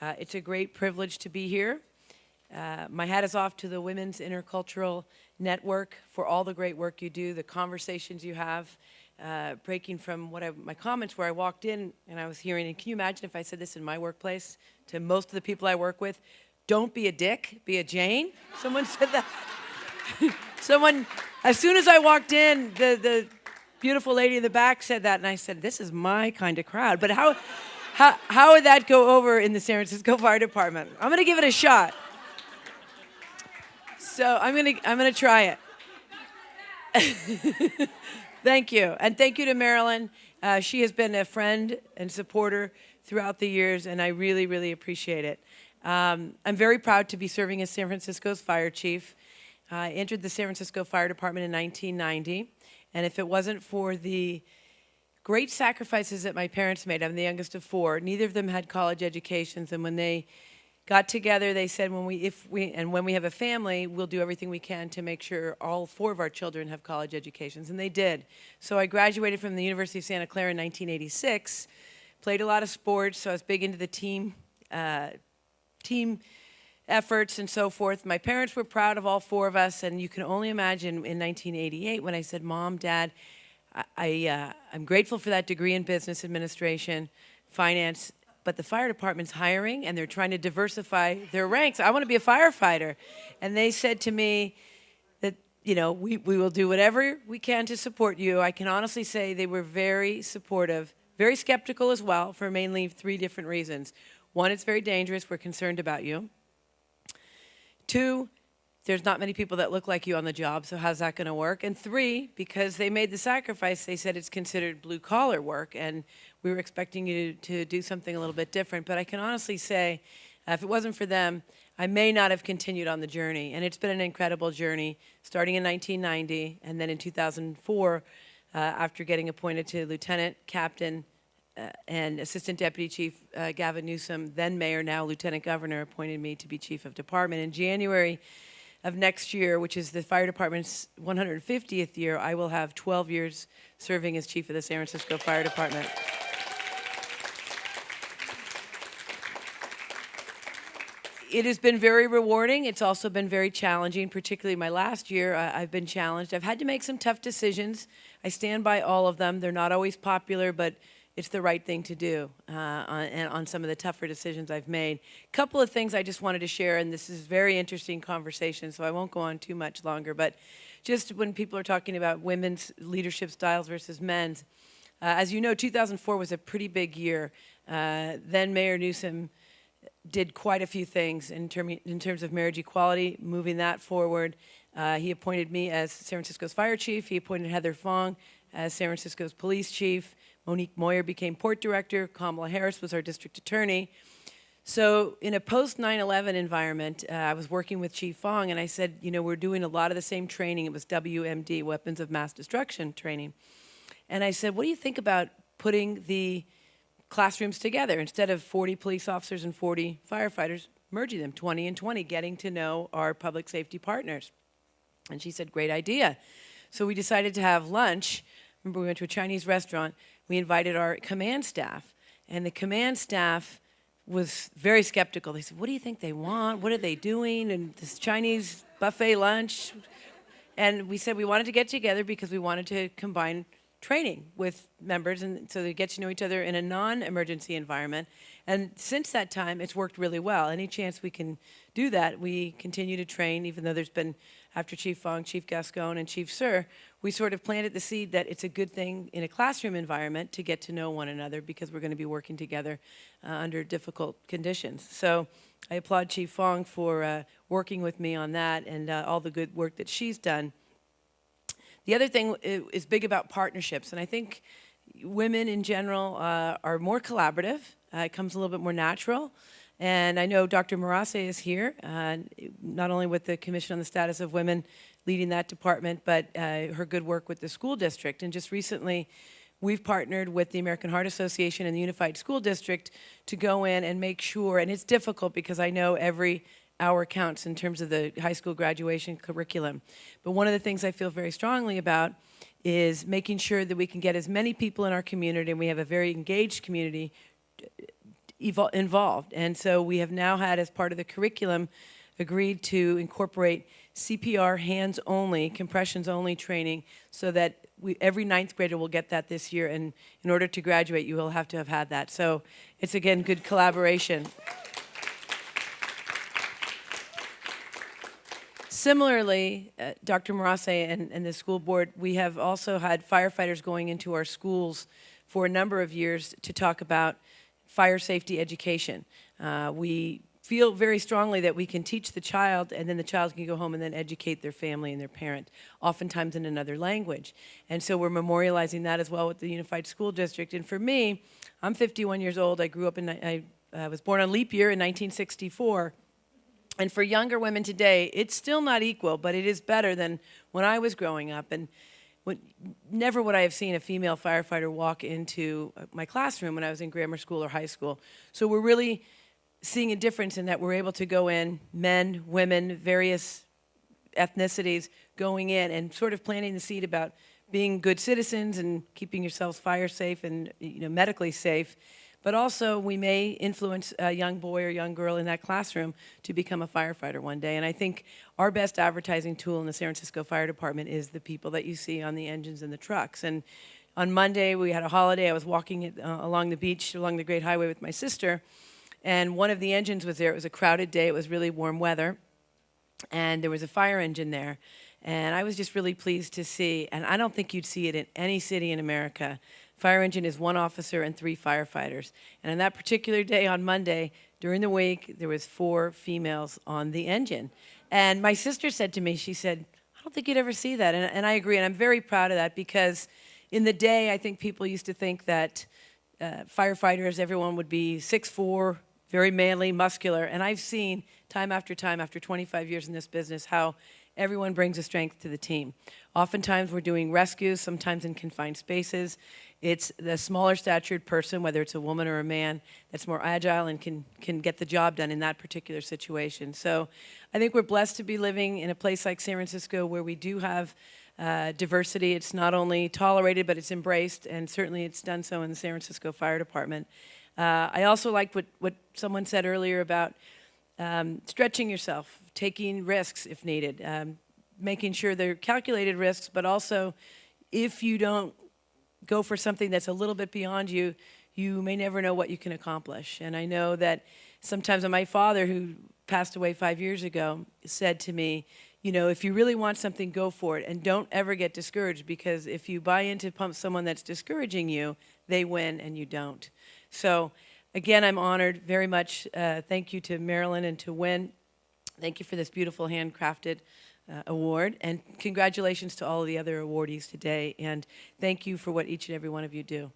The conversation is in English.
It's a great privilege to be here. My hat is off to the Women's Intercultural Network for all the great work you do, the conversations you have, breaking from my comments where I walked in and I was hearing, and can you imagine if I said this in my workplace to most of the people I work with? Don't be a Dick, be a Jane. Someone said that. Someone, as soon as I walked in, the beautiful lady in the back said that, and I said, this is my kind of crowd. But how would that go over in the San Francisco Fire Department? I'm going to give it a shot. So I'm gonna try it. Thank you, and thank you to Marilyn. She has been a friend and supporter throughout the years, and I really, really appreciate it. I'm very proud to be serving as San Francisco's fire chief. I entered the San Francisco Fire Department in 1990, and if it wasn't for the great sacrifices that my parents made, I'm the youngest of four, neither of them had college educations, and when they got together, they said, when we have a family, we'll do everything we can to make sure all four of our children have college educations, and they did. So I graduated from the University of Santa Clara in 1986, played a lot of sports, so I was big into the team efforts and so forth. My parents were proud of all four of us, and you can only imagine in 1988 when I said, Mom, Dad, I'm grateful for that degree in business administration, finance, but the fire department's hiring, and they're trying to diversify their ranks. I want to be a firefighter. And they said to me that, we will do whatever we can to support you. I can honestly say they were very supportive, very skeptical as well, for mainly three different reasons. One, it's very dangerous. We're concerned about you. Two, there's not many people that look like you on the job, so how's that going to work? And three, because they made the sacrifice, they said it's considered blue-collar work, and we were expecting you to do something a little bit different. But I can honestly say, if it wasn't for them, I may not have continued on the journey. And it's been an incredible journey, starting in 1990, and then in 2004, after getting appointed to lieutenant, captain, and Assistant Deputy Chief Gavin Newsom, then mayor, now lieutenant governor, appointed me to be chief of department. In January of next year, which is the fire department's 150th year, I will have 12 years serving as chief of the San Francisco Fire Department. It has been very rewarding. It's also been very challenging, particularly my last year. I've been challenged. I've had to make some tough decisions. I stand by all of them. They're not always popular, but it's the right thing to do on some of the tougher decisions I've made. A couple of things I just wanted to share, and this is very interesting conversation, so I won't go on too much longer, but just when people are talking about women's leadership styles versus men's, as you know, 2004 was a pretty big year. Then Mayor Newsom did quite a few things in terms of marriage equality, moving that forward. He appointed me as San Francisco's fire chief. He appointed Heather Fong as San Francisco's police chief. Monique Moyer became port director. Kamala Harris was our district attorney. So in a post-9/11 environment, I was working with Chief Fong, and I said, we're doing a lot of the same training. It was WMD, Weapons of Mass Destruction training. And I said, what do you think about putting the classrooms together? Instead of 40 police officers and 40 firefighters, merging them, 20 and 20, getting to know our public safety partners. And she said, great idea. So we decided to have lunch. Remember, we went to a Chinese restaurant. We invited our command staff, and the command staff was very skeptical. They said, what do you think they want? What are they doing? And this Chinese buffet lunch. And we said we wanted to get together because we wanted to combine training with members, and so they get to know each other in a non-emergency environment. And since that time, it's worked really well. Any chance we can do that, we continue to train, even though there's been, after Chief Fong, Chief Gascon, and Chief Sir, we sort of planted the seed that it's a good thing in a classroom environment to get to know one another because we're going to be working together under difficult conditions. So I applaud Chief Fong for working with me on that and all the good work that she's done. The other thing is big about partnerships, and I think women in general are more collaborative. It comes a little bit more natural. And I know Dr. Marase is here, not only with the Commission on the Status of Women leading that department, but her good work with the school district. And just recently, we've partnered with the American Heart Association and the Unified School District to go in and make sure, and it's difficult because I know every hour counts in terms of the high school graduation curriculum. But one of the things I feel very strongly about is making sure that we can get as many people in our community, and we have a very engaged community, involved. And so we have now had, as part of the curriculum, agreed to incorporate CPR hands-only, compressions-only training so that every ninth grader will get that this year. And in order to graduate, you will have to have had that. So it's, again, good collaboration. Similarly, Dr. Morase and the school board, we have also had firefighters going into our schools for a number of years to talk about fire safety education. We feel very strongly that we can teach the child, and then the child can go home and then educate their family and their parent, oftentimes in another language. And so we're memorializing that as well with the Unified School District. And for me, I'm 51 years old. I grew up I was born on leap year in 1964. And for younger women today, it's still not equal, but it is better than when I was growing up. And never would I have seen a female firefighter walk into my classroom when I was in grammar school or high school. So we're really seeing a difference in that we're able to go in, men, women, various ethnicities, going in and sort of planting the seed about being good citizens and keeping yourselves fire safe and medically safe. But also, we may influence a young boy or young girl in that classroom to become a firefighter one day. And I think our best advertising tool in the San Francisco Fire Department is the people that you see on the engines and the trucks. And on Monday, we had a holiday. I was walking along the beach, along the Great Highway with my sister, and one of the engines was there. It was a crowded day. It was really warm weather, and there was a fire engine there. And I was just really pleased to see, and I don't think you'd see it in any city in America. Fire engine is 1 officer and 3 firefighters. And on that particular day on Monday, during the week, there was 4 females on the engine. And my sister said to me, she said, I don't think you'd ever see that. And I agree, and I'm very proud of that because in the day, I think people used to think that firefighters, everyone would be 6'4", very manly, muscular. And I've seen time, after 25 years in this business, how everyone brings a strength to the team. Oftentimes, we're doing rescues, sometimes in confined spaces. It's the smaller statured person, whether it's a woman or a man, that's more agile and can get the job done in that particular situation. So I think we're blessed to be living in a place like San Francisco where we do have diversity. It's not only tolerated, but it's embraced, and certainly it's done so in the San Francisco Fire Department. I also liked what someone said earlier about stretching yourself, taking risks if needed, making sure they're calculated risks, but also if you don't go for something that's a little bit beyond you, you may never know what you can accomplish. And I know that sometimes my father, who passed away 5 years ago, said to me, if you really want something, go for it, and don't ever get discouraged, because if you buy into someone that's discouraging you, they win and you don't. So again, I'm honored very much. Thank you to Marilyn and to Wynn. Thank you for this beautiful handcrafted award, and congratulations to all of the other awardees today, and thank you for what each and every one of you do.